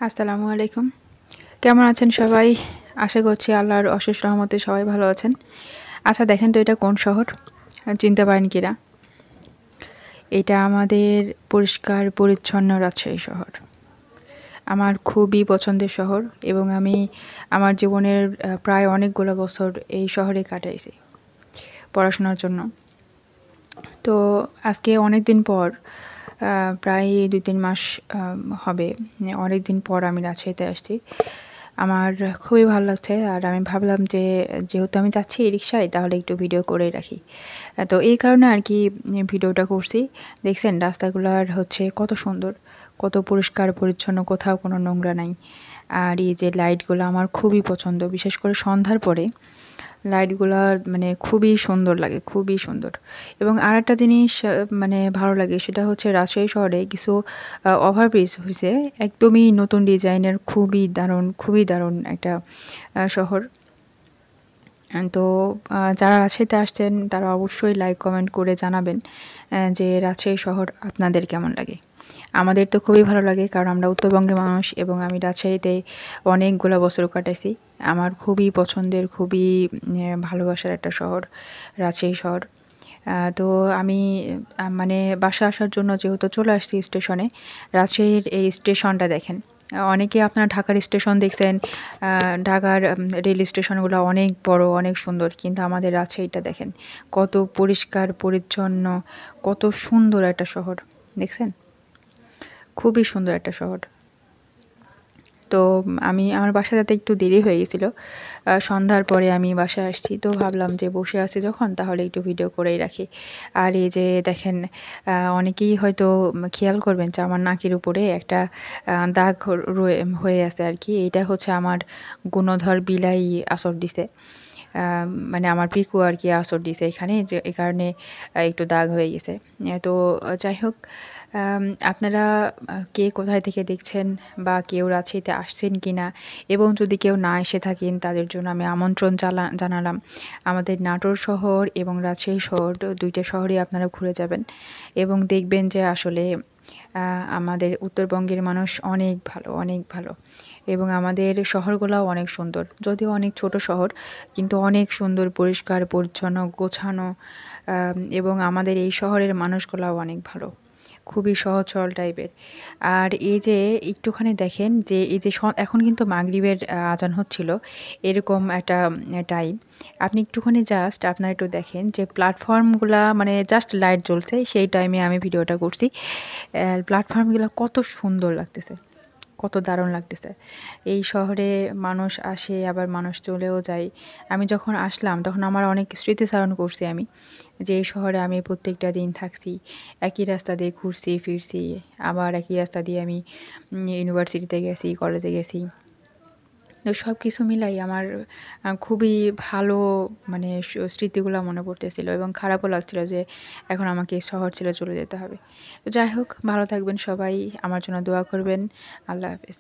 আসসালামু আলাইকুম। কেমন আছেন সবাই? আশা করছি আল্লাহর অশেষ রহমতে সবাই ভালো আছেন। আচ্ছা দেখেন তো এটা কোন শহর? চিনতে পারেন কিনা? এটা আমাদের পরিষ্কার পরিচ্ছন্ন রাজশাহী শহর। আমার খুবই পছন্দের শহর এবং আমি আমার জীবনের প্রায় অনেকগুলো বছর এই শহরে কাটাইছি পড়াশোনার জন্য। তো আজকে অনেকদিন পর প্রায় ২-৩ মাস হবে। অনেকদিন পর আমি রাজশাহীতে আসছি। আমার খুবই ভালো লাগছে আর আমি ভাবলাম যে যেহেতু আমি যাচ্ছি রিক্সায় তাহলে একটু ভিডিও করেই রাখি। তো এই কারণে আর কি ভিডিওটা করছি। দেখছেন রাস্তাগুলার হচ্ছে কত সুন্দর, কত পরিষ্কার পরিচ্ছন্ন, কোথাও কোনো নোংরা নাই। আর এই যে লাইটগুলো আমার খুবই পছন্দ, বিশেষ করে সন্ধ্যার পরে লাইটগুলা মানে খুবই সুন্দর লাগে, খুবই সুন্দর। এবং আরেকটা জিনিস মানে ভালো লাগে সেটা হচ্ছে রাজশাহী শহরে কিছু ওভারব্রিজ হইছে। একদমই নতুন ডিজাইনের খুবই দারুণ একটা শহর। তো যারা রাজশাহীতে আসছেন তারা অবশ্যই লাইক কমেন্ট করে জানাবেন যে রাজশাহী শহর আপনাদের কেমন লাগে। আমাদের তো খুবই ভালো লাগে কারণ আমরা উত্তরবঙ্গের মানুষ এবং আমি রাজশাহীতে অনেকগুলো বছর কাটাইছি। আমার খুবই পছন্দের, খুবই ভালোবাসার একটা শহর রাজশাহী শহর। তো আমি মানে বাসায় আসার জন্য যেহেতু চলে আসছি স্টেশনে, রাজশাহীর এই স্টেশনটা দেখেন। অনেকে আপনারা ঢাকার স্টেশন দেখছেন, ঢাকার রেল স্টেশনগুলো অনেক বড়, অনেক সুন্দর। কিন্তু আমাদের রাজশাহীটা দেখেন, কত পরিষ্কার পরিচ্ছন্ন, কত সুন্দর একটা শহর। দেখছেন? খুবই সুন্দর একটা শহর। তো আমার বাসায় যেতে একটু দেরি হয়ে গেছিলো। সন্ধ্যার পরে আমি বাসায় আসছি। তো ভাবলাম যে বসে আছি যখন তাহলে একটু ভিডিও করেই রাখি। আর এই যে দেখেন অনেকেই হয়তো খেয়াল করবেন যে আমার নাকের উপরে একটা দাগ হয়ে আছে আরকি। এইটা হচ্ছে আমার গুণধর বিলাই আঁচড় দিছে। মানে আমার পিকু আরকি আঁচড় দিছে এখানে যে এই কারণে একটু দাগ হয়ে গেছে। তো যাই হোক আম আপনারা কে কোথায় থেকে দেখছেন বা কেউ রাজশাহীতে আসছেন কিনা এবং যদি কেউ না এসে থাকেন তাদের জন্য আমি আমন্ত্রণ জানালাম। আমাদের নাটোর শহর এবং রাজশাহী শহর ২ টা শহরই আপনারা ঘুরে যাবেন এবং দেখবেন যে আসলে আমাদের উত্তরবঙ্গের মানুষ অনেক ভালো, অনেক ভালো এবং আমাদের শহরগুলাও অনেক সুন্দর। যদিও অনেক ছোট শহর কিন্তু অনেক সুন্দর, পরিষ্কার, পরিচ্ছন্ন, গোছানো এবং আমাদের এই শহরের মানুষগুলাও অনেক ভালো। খুবই সহজ সরল টাইপের। আর এই যে একটুখানি দেখেন যে এই যে এখন কিন্তু মাগরিবের আজান হচ্ছিল। এরকম একটা টাইম। আপনি একটুখানি জাস্ট আপনারা একটু দেখেন যে প্ল্যাটফর্মগুলা মানে জাস্ট লাইট জ্বলছে সেই টাইমে আমি ভিডিওটা করছি। প্ল্যাটফর্মগুলা কত সুন্দর লাগতেছে। কত দারুণ লাগতেছে। এই শহরে মানুষ আসে আবার মানুষ চলেও যায়। আমি যখন আসলাম তখন আমার অনেক স্মৃতিচারণ করছি আমি। যে এই শহরে আমি প্রত্যেকটা দিন থাকছি। একই রাস্তা দিয়ে ঘুরছি ফিরছি। আবার একই রাস্তা দিয়ে আমি ইউনিভার্সিটিতে গেছি, কলেজে গেছি। তো সবকিছু মিলাই আমার খুবই ভালো মানে স্মৃতিগুলা মনে পড়তেছিল এবং খারাপও লাগছিল যে এখন আমাকে শহর ছেড়ে চলে যেতে হবে। তো যাই হোক ভালো থাকবেন সবাই। আমার জন্য দোয়া করবেন। আল্লাহ হাফেজ।